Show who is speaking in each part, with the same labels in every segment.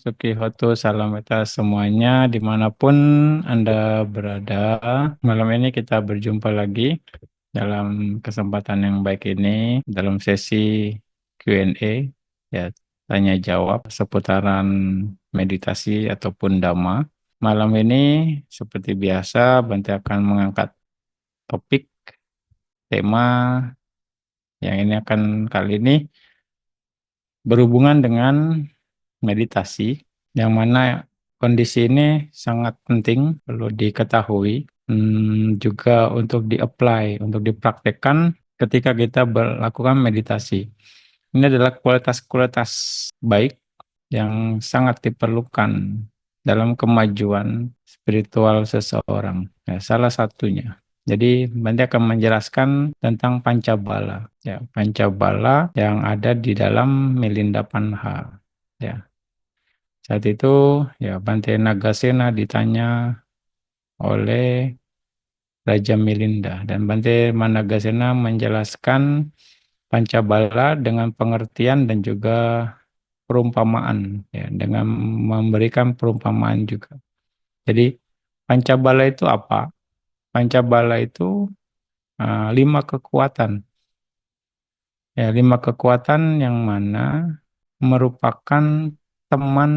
Speaker 1: Sukihoto, salam meta semuanya dimanapun Anda berada. Malam ini kita berjumpa lagi dalam kesempatan yang baik ini dalam sesi Q&A, ya, tanya jawab seputaran meditasi ataupun dhamma. Malam ini seperti biasa Bante akan mengangkat topik tema yang ini akan kali ini berhubungan dengan meditasi, yang mana kondisi ini sangat penting, perlu diketahui, juga untuk di-apply, untuk dipraktekkan ketika kita melakukan meditasi. Ini adalah kualitas-kualitas baik yang sangat diperlukan dalam kemajuan spiritual seseorang. Ya, salah satunya. Jadi, Bante akan menjelaskan tentang Pancabala. Ya, Pancabala yang ada di dalam Milinda Panha. Ya, saat itu, ya, Bante Nagasena ditanya oleh Raja Milinda, dan Bante Managasena menjelaskan Pancabala dengan pengertian dan juga perumpamaan, ya, dengan memberikan perumpamaan juga. Jadi Pancabala itu apa? Pancabala itu 5 kekuatan. Ya, 5 kekuatan yang mana merupakan teman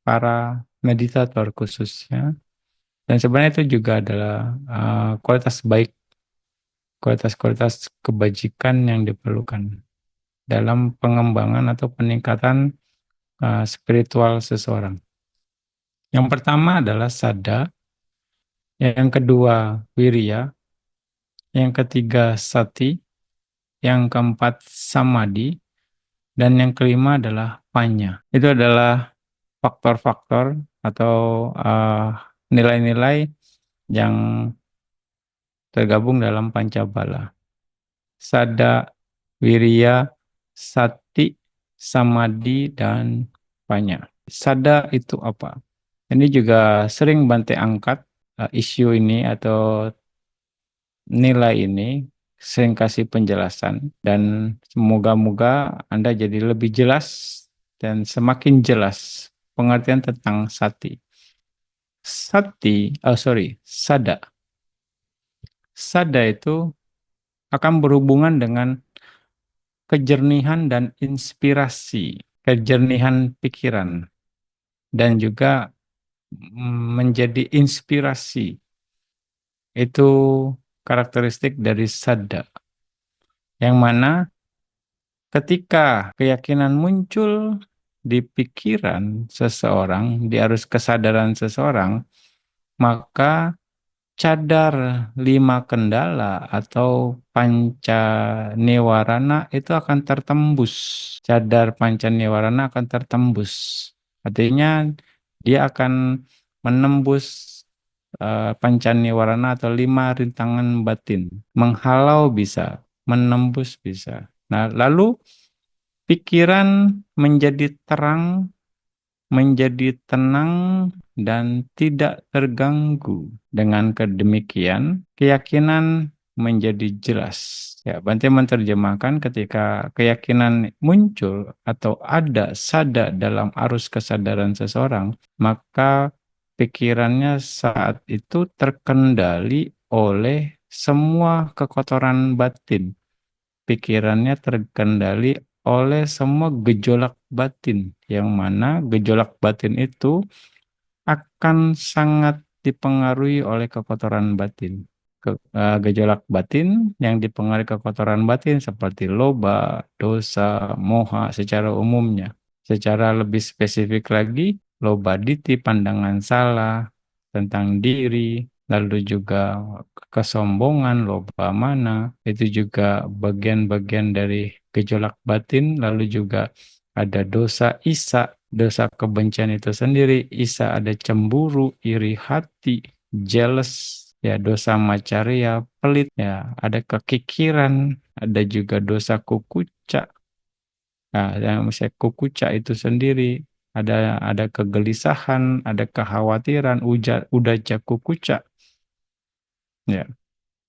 Speaker 1: para meditator khususnya. Dan sebenarnya itu juga adalah kualitas baik, kualitas-kualitas kebajikan yang diperlukan dalam pengembangan atau peningkatan spiritual seseorang. Yang pertama adalah sada, yang kedua wirya, yang ketiga sati, yang keempat samadhi, dan yang kelima adalah panya. Itu adalah faktor-faktor atau nilai-nilai yang tergabung dalam Pancabala. Sada, wirya, sati, samadhi, dan panya. Sada itu apa? Ini juga sering Bante angkat isu ini atau nilai ini, sering kasih penjelasan, dan semoga-moga Anda jadi lebih jelas dan semakin jelas pengertian tentang sati. Sada. Sada itu akan berhubungan dengan kejernihan dan inspirasi, kejernihan pikiran, dan juga menjadi inspirasi. Itu karakteristik dari sada, yang mana ketika keyakinan muncul di pikiran seseorang, di arus kesadaran seseorang, maka cadar 5 kendala atau panca niwarana itu akan tertembus. Cadar panca niwarana akan tertembus. Artinya dia akan menembus panca niwarana atau 5 rintangan batin. Menghalau bisa, menembus bisa. Nah, lalu pikiran menjadi terang, menjadi tenang, dan tidak terganggu. Dengan kedemikian, keyakinan menjadi jelas. Ya, Bante menerjemahkan ketika keyakinan muncul atau ada sada dalam arus kesadaran seseorang, maka pikirannya saat itu terkendali oleh semua kekotoran batin. Pikirannya terkendali oleh semua gejolak batin, yang mana gejolak batin itu akan sangat dipengaruhi oleh kekotoran batin. Gejolak batin yang dipengaruhi kekotoran batin seperti loba, dosa, moha secara umumnya. Secara lebih spesifik lagi, loba diti, pandangan salah tentang diri, lalu juga kesombongan, loba mana, itu juga bagian-bagian dari gejolak batin. Lalu juga ada dosa isa, dosa kebencian itu sendiri. Isa ada cemburu, iri hati, jealous, ya, dosa macaria, pelit, ya, ada kekikiran, ada juga dosa kukuca. Nah, yang misalnya kukuca itu sendiri ada kegelisahan, ada kekhawatiran, udaca kukuca, ya,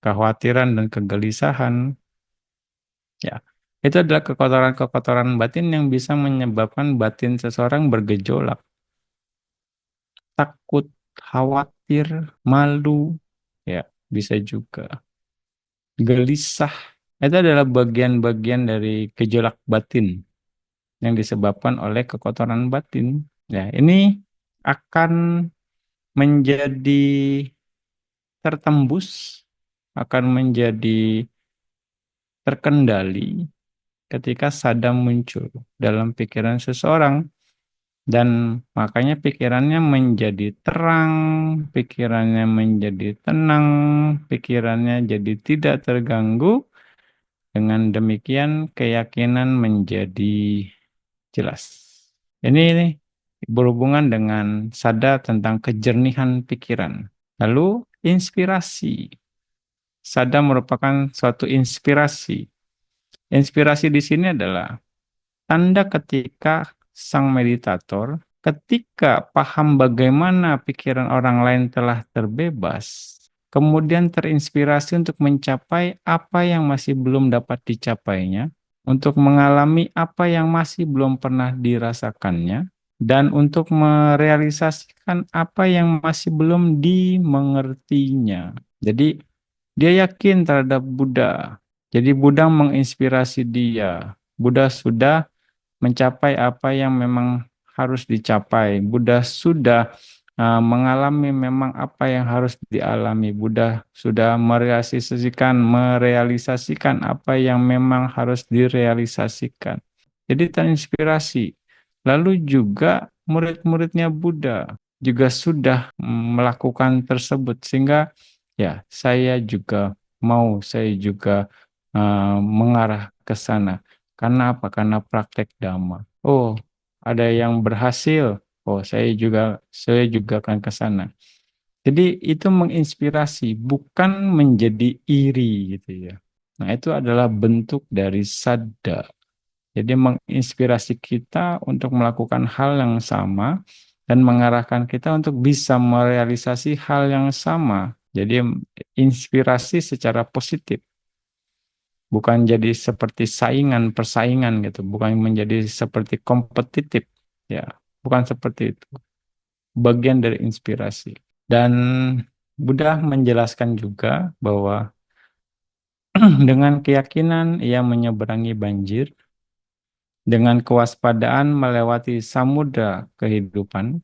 Speaker 1: kekhawatiran dan kegelisahan, ya. Itu adalah kekotoran-kekotoran batin yang bisa menyebabkan batin seseorang bergejolak. takut, khawatir, malu, ya bisa juga gelisah. Itu adalah bagian-bagian dari gejolak batin yang disebabkan oleh kekotoran batin. Ya, ini akan menjadi tertembus, akan menjadi terkendali ketika sadam muncul dalam pikiran seseorang. Dan makanya pikirannya menjadi terang, pikirannya menjadi tenang, pikirannya jadi tidak terganggu. Dengan demikian keyakinan menjadi jelas. Ini nih, berhubungan dengan sada tentang kejernihan pikiran. Lalu inspirasi. Sada merupakan suatu inspirasi. Inspirasi di sini adalah tanda ketika sang meditator, ketika paham bagaimana pikiran orang lain telah terbebas, kemudian terinspirasi untuk mencapai apa yang masih belum dapat dicapainya, untuk mengalami apa yang masih belum pernah dirasakannya, dan untuk merealisasikan apa yang masih belum dimengertinya. Jadi, dia yakin terhadap Buddha. Jadi Buddha menginspirasi dia. Buddha sudah mencapai apa yang memang harus dicapai. Buddha sudah mengalami memang apa yang harus dialami. Buddha sudah merealisasikan apa yang memang harus direalisasikan. Jadi terinspirasi. Lalu juga murid-muridnya Buddha juga sudah melakukan tersebut sehingga ya saya juga mengarah ke sana. Karena apa? Karena praktek Dhamma. Oh, ada yang berhasil. Oh, saya juga akan ke sana. Jadi itu menginspirasi, bukan menjadi iri gitu ya. Nah, itu adalah bentuk dari sadda. Jadi menginspirasi kita untuk melakukan hal yang sama dan mengarahkan kita untuk bisa merealisasi hal yang sama. Jadi inspirasi secara positif, bukan jadi seperti persaingan gitu, bukan menjadi seperti kompetitif, ya, bukan seperti itu. Bagian dari inspirasi. Dan Buddha menjelaskan juga bahwa dengan keyakinan ia menyeberangi banjir, dengan kewaspadaan melewati samudra kehidupan,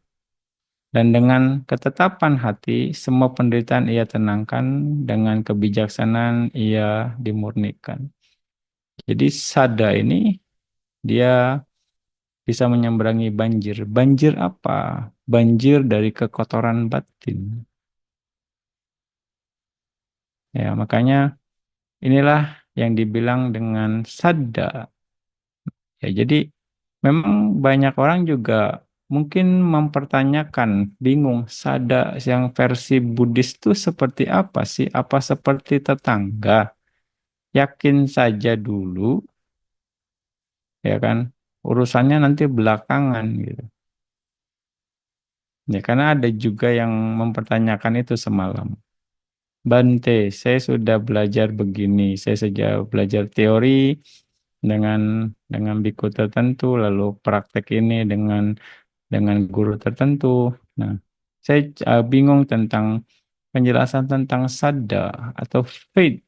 Speaker 1: dan dengan ketetapan hati semua penderitaan ia tenangkan, dengan kebijaksanaan ia dimurnikan. Jadi sada ini dia bisa menyeberangi banjir. Banjir apa? Banjir dari kekotoran batin. Ya, makanya inilah yang dibilang dengan sadda. Ya, jadi memang banyak orang juga mungkin mempertanyakan, bingung, sadda yang versi Buddhis itu seperti apa sih? Apa seperti tetangga? Yakin saja dulu, ya kan? Urusannya nanti belakangan gitu. Ya, karena ada juga yang mempertanyakan itu semalam. Bante, saya sudah belajar begini, saya saja belajar teori dengan biku tertentu, lalu praktek ini dengan guru tertentu. Nah, saya bingung tentang penjelasan tentang sadda atau faith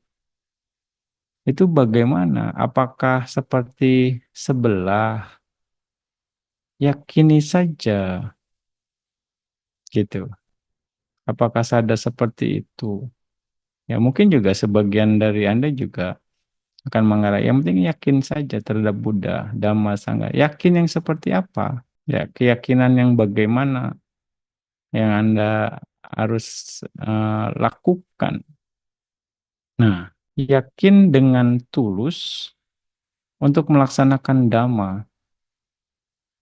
Speaker 1: itu bagaimana? Apakah seperti sebelah? Yakini saja, gitu. Apakah sadda seperti itu? Ya mungkin juga sebagian dari Anda juga akan mengarah. Yang penting yakin saja terhadap Buddha, Dhamma, Sangha. Yakin yang seperti apa? Ya, keyakinan yang bagaimana yang Anda harus lakukan. Nah, yakin dengan tulus untuk melaksanakan Dhamma.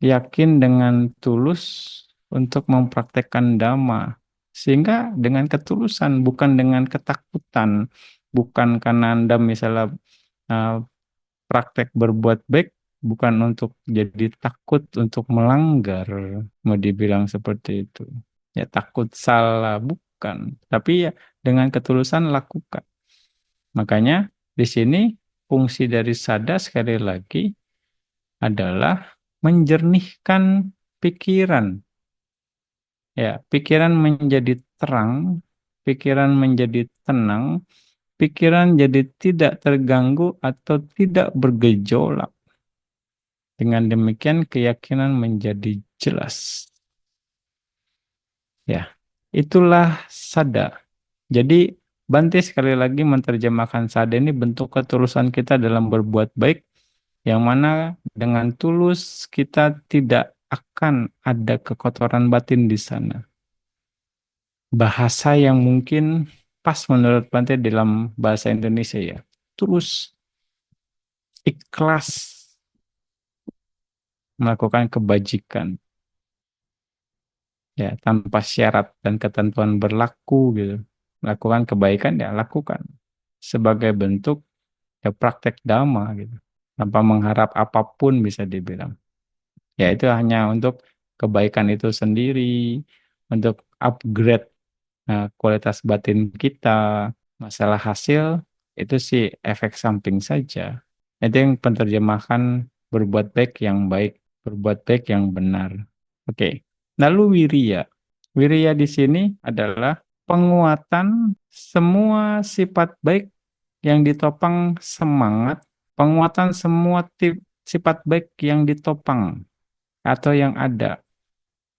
Speaker 1: Yakin dengan tulus untuk mempraktekkan Dhamma. Sehingga dengan ketulusan, bukan dengan ketakutan. Bukan karena Anda misalnya eh, praktek berbuat baik, bukan untuk jadi takut untuk melanggar, mau dibilang seperti itu. Ya takut salah, bukan. Tapi ya dengan ketulusan lakukan. Makanya di sini fungsi dari sada sekali lagi adalah menjernihkan pikiran. Ya, pikiran menjadi terang, pikiran menjadi tenang, pikiran jadi tidak terganggu atau tidak bergejolak. Dengan demikian keyakinan menjadi jelas. Ya, itulah sada. Jadi Bante sekali lagi menerjemahkan sada ini bentuk ketulusan kita dalam berbuat baik, yang mana dengan tulus kita tidak akan ada kekotoran batin di sana. Bahasa yang mungkin pas menurut Bante dalam bahasa Indonesia ya. Tulus, ikhlas melakukan kebajikan. Ya, tanpa syarat dan ketentuan berlaku gitu. Lakukan kebaikan ya lakukan sebagai bentuk ya praktek dhamma gitu. Tanpa mengharap apapun bisa dibilang. Ya itu hanya untuk kebaikan itu sendiri, untuk upgrade kualitas batin kita. Masalah hasil itu sih efek samping saja. Itu yang penerjemahan berbuat baik yang baik, berbuat baik yang benar. Oke. Lalu wirya. Wirya di sini adalah penguatan semua sifat baik yang ditopang semangat, penguatan semua sifat baik yang ditopang atau yang ada,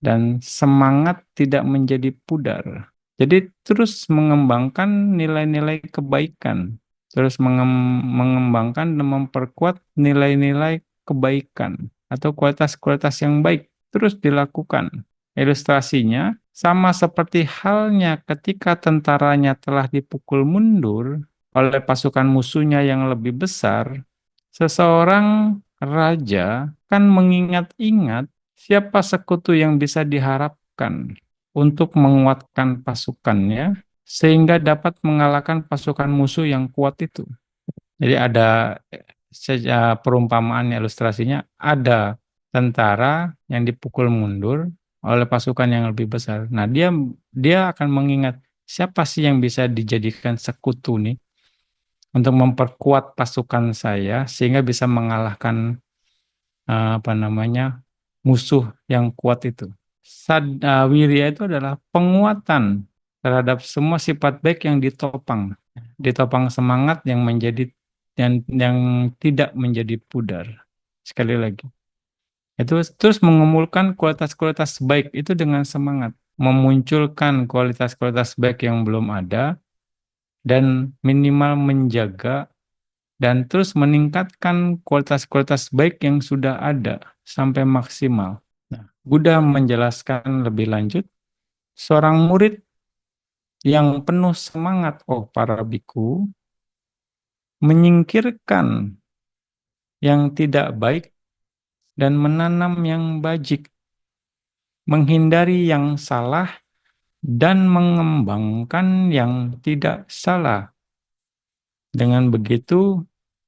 Speaker 1: dan semangat tidak menjadi pudar. Jadi terus mengembangkan nilai-nilai kebaikan, terus mengembangkan dan memperkuat nilai-nilai kebaikan atau kualitas-kualitas yang baik terus dilakukan. Ilustrasinya sama seperti halnya ketika tentaranya telah dipukul mundur oleh pasukan musuhnya yang lebih besar, seseorang raja kan mengingat-ingat siapa sekutu yang bisa diharapkan untuk menguatkan pasukannya sehingga dapat mengalahkan pasukan musuh yang kuat itu. Jadi ada perumpamaan ilustrasinya, ada tentara yang dipukul mundur oleh pasukan yang lebih besar. Nah, dia akan mengingat siapa sih yang bisa dijadikan sekutu nih untuk memperkuat pasukan saya sehingga bisa mengalahkan apa namanya musuh yang kuat itu. Wirya itu adalah penguatan terhadap semua sifat baik yang ditopang, ditopang semangat yang menjadi yang tidak menjadi pudar. Sekali lagi, itu terus mengumpulkan kualitas-kualitas baik itu dengan semangat, memunculkan kualitas-kualitas baik yang belum ada dan minimal menjaga dan terus meningkatkan kualitas-kualitas baik yang sudah ada sampai maksimal. Nah, Buddha menjelaskan lebih lanjut, seorang murid yang penuh semangat, oh para biku, menyingkirkan yang tidak baik dan menanam yang bajik, menghindari yang salah dan mengembangkan yang tidak salah. Dengan begitu,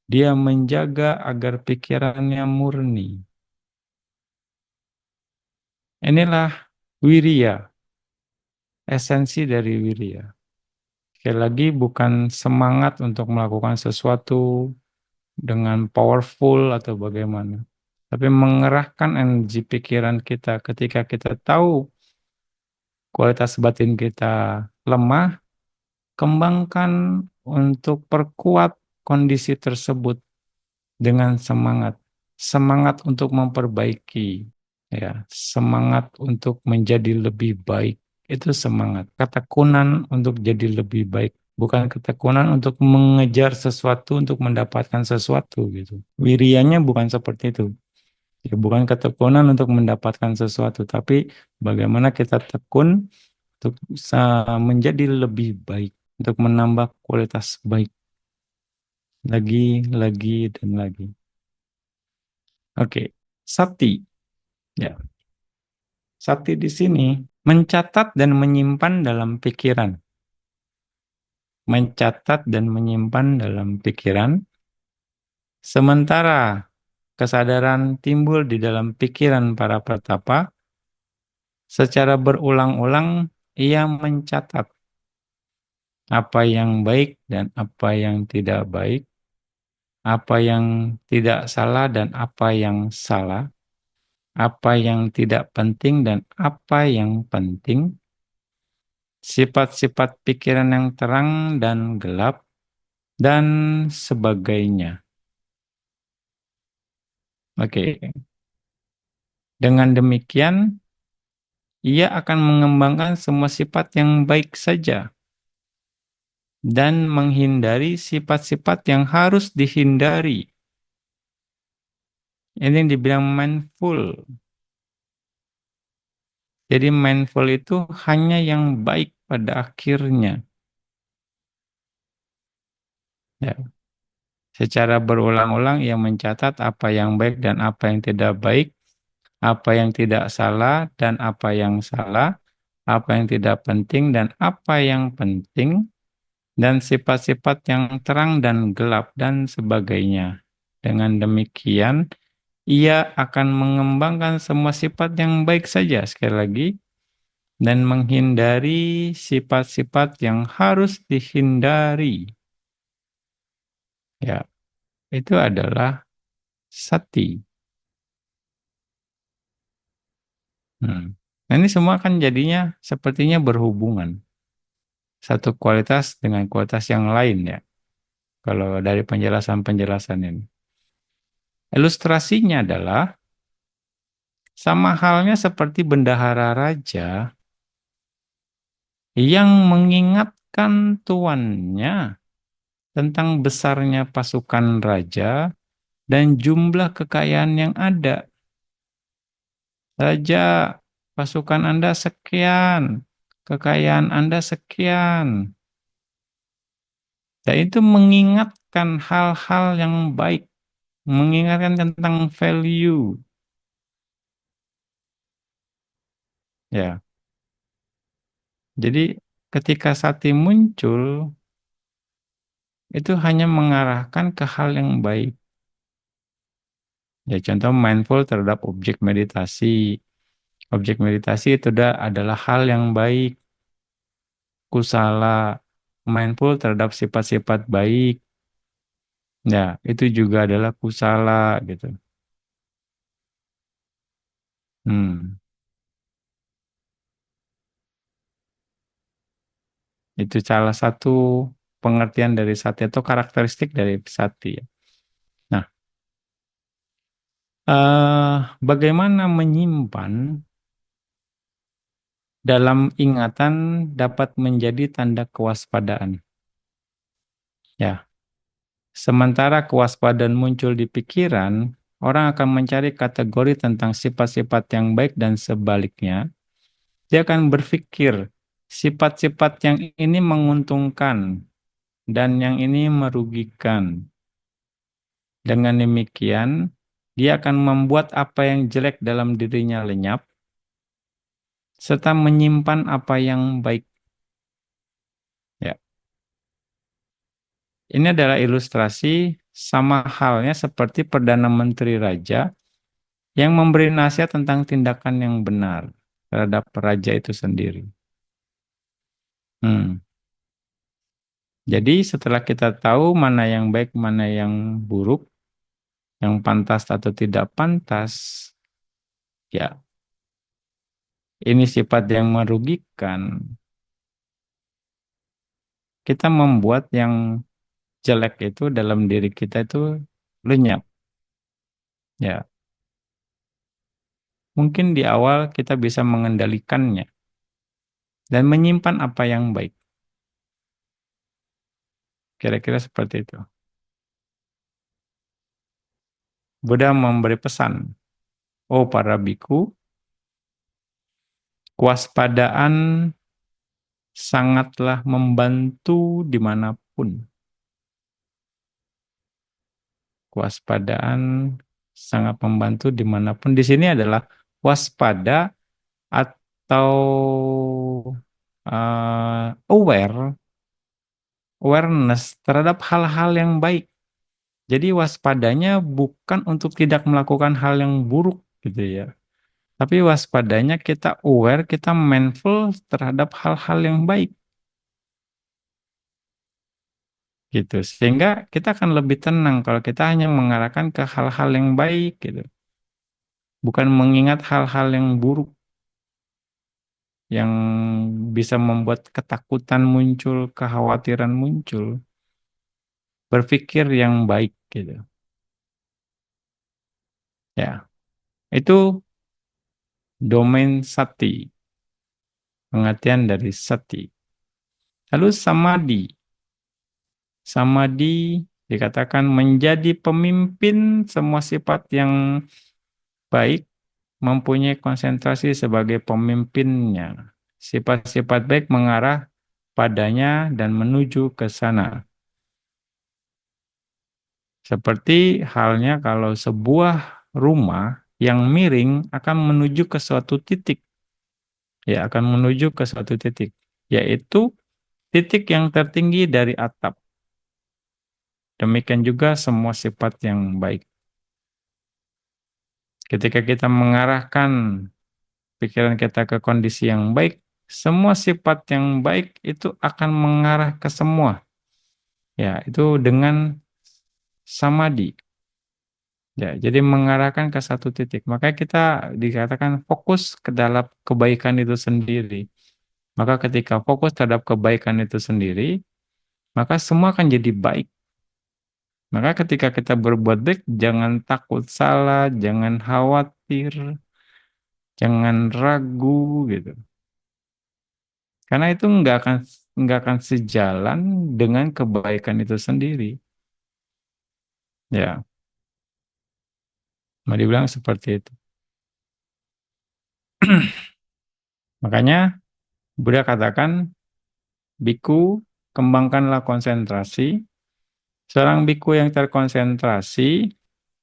Speaker 1: dia menjaga agar pikirannya murni. Inilah wirya, esensi dari wirya. Sekali lagi bukan semangat untuk melakukan sesuatu dengan powerful atau bagaimana. Tapi mengerahkan energi pikiran kita ketika kita tahu kualitas batin kita lemah, kembangkan untuk perkuat kondisi tersebut dengan semangat. Semangat untuk memperbaiki, ya, semangat untuk menjadi lebih baik. Itu semangat. Ketekunan untuk jadi lebih baik. Bukan ketekunan untuk mengejar sesuatu untuk mendapatkan sesuatu gitu. Wirianya bukan seperti itu. Ya, bukan ketekunan untuk mendapatkan sesuatu, tapi bagaimana kita tekun untuk menjadi lebih baik, untuk menambah kualitas baik lagi dan lagi. Oke, sati. Ya, sati di sini mencatat dan menyimpan dalam pikiran. Mencatat dan menyimpan dalam pikiran. Sementara kesadaran timbul di dalam pikiran para pertapa, secara berulang-ulang ia mencatat apa yang baik dan apa yang tidak baik, apa yang tidak salah dan apa yang salah, apa yang tidak penting dan apa yang penting, sifat-sifat pikiran yang terang dan gelap, dan sebagainya. Oke, dengan demikian, ia akan mengembangkan semua sifat yang baik saja dan menghindari sifat-sifat yang harus dihindari. Ini yang dibilang mindful. Jadi mindful itu hanya yang baik pada akhirnya. Ya. Secara berulang-ulang ia mencatat apa yang baik dan apa yang tidak baik, apa yang tidak salah dan apa yang salah, apa yang tidak penting dan apa yang penting, dan sifat-sifat yang terang dan gelap dan sebagainya. Dengan demikian, ia akan mengembangkan semua sifat yang baik saja sekali lagi dan menghindari sifat-sifat yang harus dihindari. Ya, itu adalah sati. Hmm. Nah, ini semua kan jadinya sepertinya berhubungan. Satu kualitas dengan kualitas yang lain ya. Kalau dari penjelasan-penjelasan ini. Ilustrasinya adalah sama halnya seperti bendahara raja yang mengingatkan tuannya tentang besarnya pasukan raja dan jumlah kekayaan yang ada. Raja, pasukan Anda sekian, kekayaan Anda sekian. Dan itu mengingatkan hal-hal yang baik, mengingatkan tentang value. Ya, jadi ketika sati muncul, itu hanya mengarahkan ke hal yang baik. Ya, contoh mindful terhadap objek meditasi. Objek meditasi itu adalah hal yang baik, kusala, mindful terhadap sifat-sifat baik. Ya, itu juga adalah kusala gitu. Hmm, itu salah satu pengertian dari sati atau karakteristik dari sati. Ya. Nah, bagaimana menyimpan dalam ingatan dapat menjadi tanda kewaspadaan. Ya, sementara kewaspadaan muncul di pikiran, orang akan mencari kategori tentang sifat-sifat yang baik dan sebaliknya. Dia akan berpikir sifat-sifat yang ini menguntungkan dan yang ini merugikan. Dengan demikian, dia akan membuat apa yang jelek dalam dirinya lenyap, serta menyimpan apa yang baik. Ya, ini adalah ilustrasi sama halnya seperti Perdana Menteri Raja yang memberi nasihat tentang tindakan yang benar terhadap raja itu sendiri. Hmm. Jadi setelah kita tahu mana yang baik, mana yang buruk, yang pantas atau tidak pantas, ya ini sifat yang merugikan. Kita membuat yang jelek itu dalam diri kita itu lenyap. Ya, mungkin di awal kita bisa mengendalikannya dan menyimpan apa yang baik. Kira-kira seperti itu. Buddha memberi pesan, oh para biku, kewaspadaan sangatlah membantu dimanapun. Kewaspadaan sangat membantu dimanapun. Di sini adalah waspada atau awareness terhadap hal-hal yang baik. Jadi waspadanya bukan untuk tidak melakukan hal yang buruk gitu ya. Tapi waspadanya kita aware, kita mindful terhadap hal-hal yang baik gitu. Sehingga kita akan lebih tenang kalau kita hanya mengarahkan ke hal-hal yang baik gitu. bukan mengingat hal-hal yang buruk yang bisa membuat ketakutan muncul, kekhawatiran muncul. Berpikir yang baik gitu. Ya, itu domain sati, pengertian dari sati. Lalu samadhi. Samadhi dikatakan menjadi pemimpin semua sifat yang baik, mempunyai konsentrasi sebagai pemimpinnya. Sifat-sifat baik mengarah padanya dan menuju ke sana. Seperti halnya kalau sebuah rumah yang miring akan menuju ke suatu titik, ya akan menuju ke suatu titik, yaitu titik yang tertinggi dari atap. Demikian juga semua sifat yang baik. Ketika kita mengarahkan pikiran kita ke kondisi yang baik, semua sifat yang baik itu akan mengarah ke semua. Ya, itu dengan samadhi. Ya, jadi mengarahkan ke satu titik. Makanya kita dikatakan fokus ke dalam kebaikan itu sendiri. Maka ketika fokus terhadap kebaikan itu sendiri, maka semua akan jadi baik. Maka ketika kita berbuat baik, jangan takut salah, jangan khawatir, jangan ragu gitu. Karena itu nggak akan sejalan dengan kebaikan itu sendiri. Ya, mau dibilang seperti itu. Makanya Buddha katakan, biku, kembangkanlah konsentrasi. Seorang biku yang terkonsentrasi,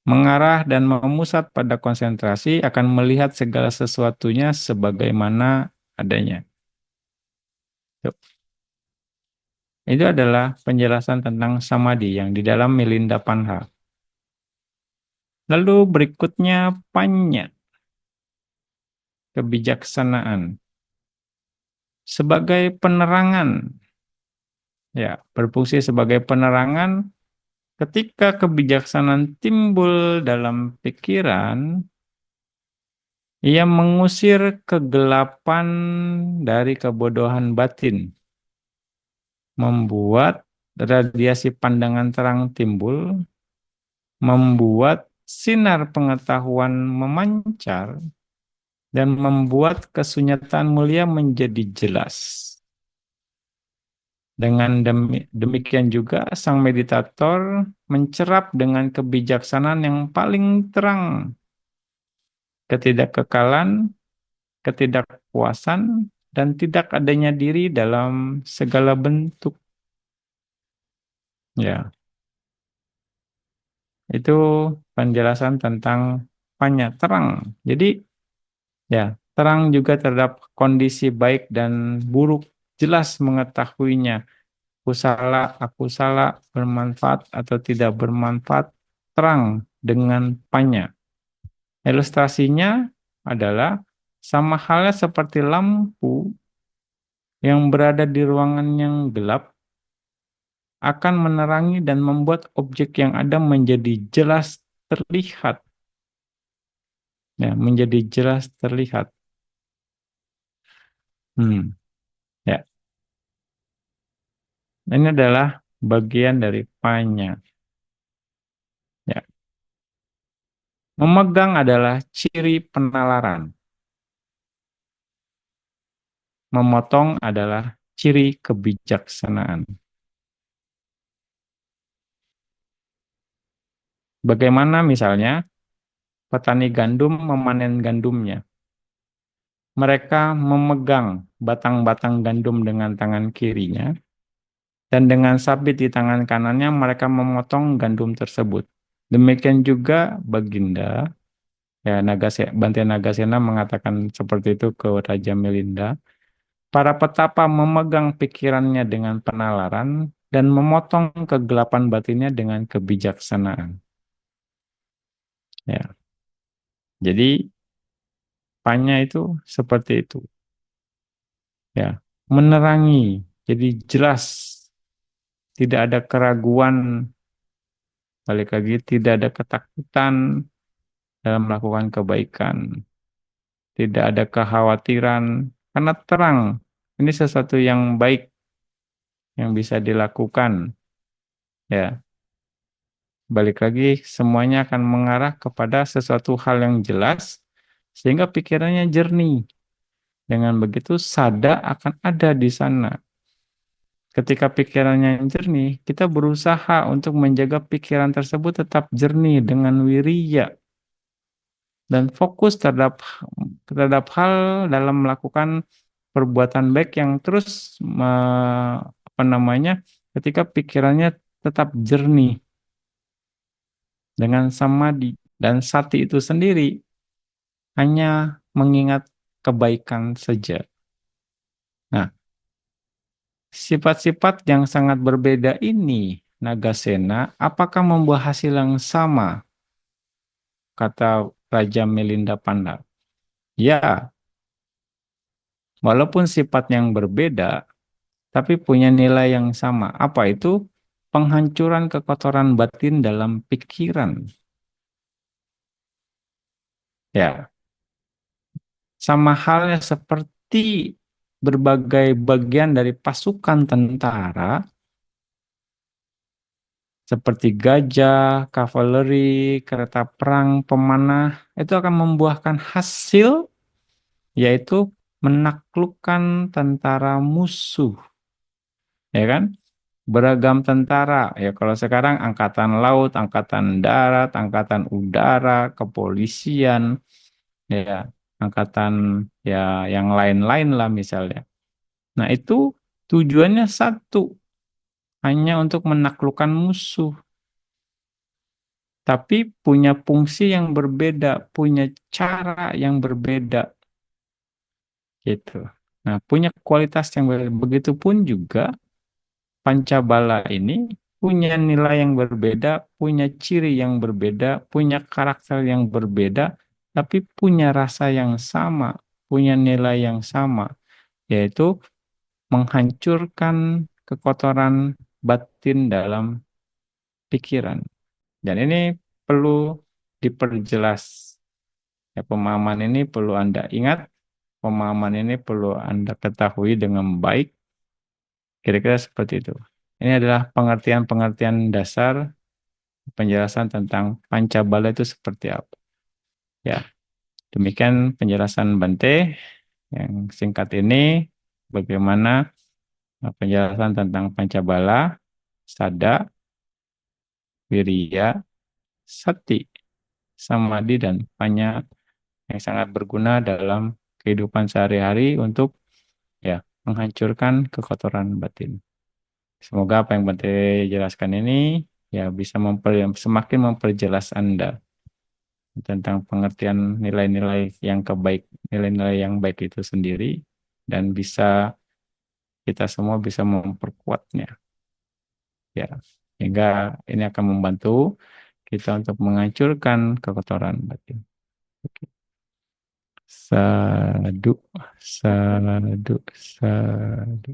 Speaker 1: mengarah dan memusat pada konsentrasi akan melihat segala sesuatunya sebagaimana adanya. Tuh. Itu adalah penjelasan tentang samadhi yang di dalam Milinda Panha. Lalu berikutnya panya, kebijaksanaan. Sebagai penerangan, ya, berfungsi sebagai penerangan ketika kebijaksanaan timbul dalam pikiran, ia mengusir kegelapan dari kebodohan batin, membuat radiasi pandangan terang timbul, membuat sinar pengetahuan memancar, dan membuat kesunyatan mulia menjadi jelas. Dengan demikian juga sang meditator mencerap dengan kebijaksanaan yang paling terang ketidakkekalan, ketidakpuasan, dan tidak adanya diri dalam segala bentuk. Ya, itu penjelasan tentang panya terang. Jadi, ya, terang juga terhadap kondisi baik dan buruk, jelas mengetahuinya. Aku salah, bermanfaat atau tidak bermanfaat, terang dengan panya. Ilustrasinya adalah sama halnya seperti lampu yang berada di ruangan yang gelap akan menerangi dan membuat objek yang ada menjadi jelas terlihat. Ya, menjadi jelas terlihat. Hmm, ya. Ini adalah bagian dari panya. Ya. Memegang adalah ciri penalaran. Memotong adalah ciri kebijaksanaan. Bagaimana misalnya petani gandum memanen gandumnya? Mereka memegang batang-batang gandum dengan tangan kirinya, dan dengan sabit di tangan kanannya mereka memotong gandum tersebut. Demikian juga Baginda, ya Bante Nagasena mengatakan seperti itu ke Raja Milinda. Para petapa memegang pikirannya dengan penalaran dan memotong kegelapan batinnya dengan kebijaksanaan. Ya, jadi panya itu seperti itu. Ya, menerangi, jadi jelas, tidak ada keraguan, balik lagi tidak ada ketakutan, dalam melakukan kebaikan. Tidak ada kekhawatiran karena terang. Ini sesuatu yang baik yang bisa dilakukan. Ya, balik lagi semuanya akan mengarah kepada sesuatu hal yang jelas sehingga pikirannya jernih. Dengan begitu sada akan ada di sana. Ketika pikirannya yang jernih, kita berusaha untuk menjaga pikiran tersebut tetap jernih dengan wiriya dan fokus terhadap hal dalam melakukan perbuatan baik yang terus apa namanya, ketika pikirannya tetap jernih dengan samadhi dan sati itu sendiri hanya mengingat kebaikan saja. Nah, sifat-sifat yang sangat berbeda ini, Nagasena, apakah membuat hasil yang sama? Kata Raja Milinda Pandar. Ya, walaupun sifat yang berbeda, tapi punya nilai yang sama. Apa itu? Penghancuran kekotoran batin dalam pikiran. Ya, sama halnya seperti berbagai bagian dari pasukan tentara, seperti gajah, kavaleri, kereta perang, pemanah, itu akan membuahkan hasil, yaitu menaklukkan tentara musuh. Ya kan? Beragam tentara. Ya kalau sekarang angkatan laut, angkatan darat, angkatan udara, kepolisian, ya angkatan ya yang lain-lain lah misalnya. Nah, itu tujuannya satu, hanya untuk menaklukkan musuh, tapi punya fungsi yang berbeda, punya cara yang berbeda gitu. Nah, punya kualitas yang berbeda. Begitupun juga Pancabala ini punya nilai yang berbeda, punya ciri yang berbeda, punya karakter yang berbeda, tapi punya rasa yang sama, punya nilai yang sama, yaitu menghancurkan kekotoran batin dalam pikiran. Dan ini perlu diperjelas. Ya, pemahaman ini perlu Anda ingat, pemahaman ini perlu Anda ketahui dengan baik, kira-kira seperti itu. Ini adalah pengertian-pengertian dasar penjelasan tentang Pancabala itu seperti apa. Ya, demikian penjelasan Bante yang singkat ini, bagaimana penjelasan tentang Pancabala, Sada, Wiriya, Sati, Samadhi, dan Panya yang sangat berguna dalam kehidupan sehari-hari untuk ya menghancurkan kekotoran batin. Semoga apa yang Bante jelaskan ini ya bisa semakin memperjelas Anda tentang pengertian nilai-nilai yang nilai-nilai yang baik itu sendiri dan bisa kita semua bisa memperkuatnya ya. Hingga ini akan membantu kita untuk menghancurkan kekotoran batin. Oke. Sadu, sadu, sadu.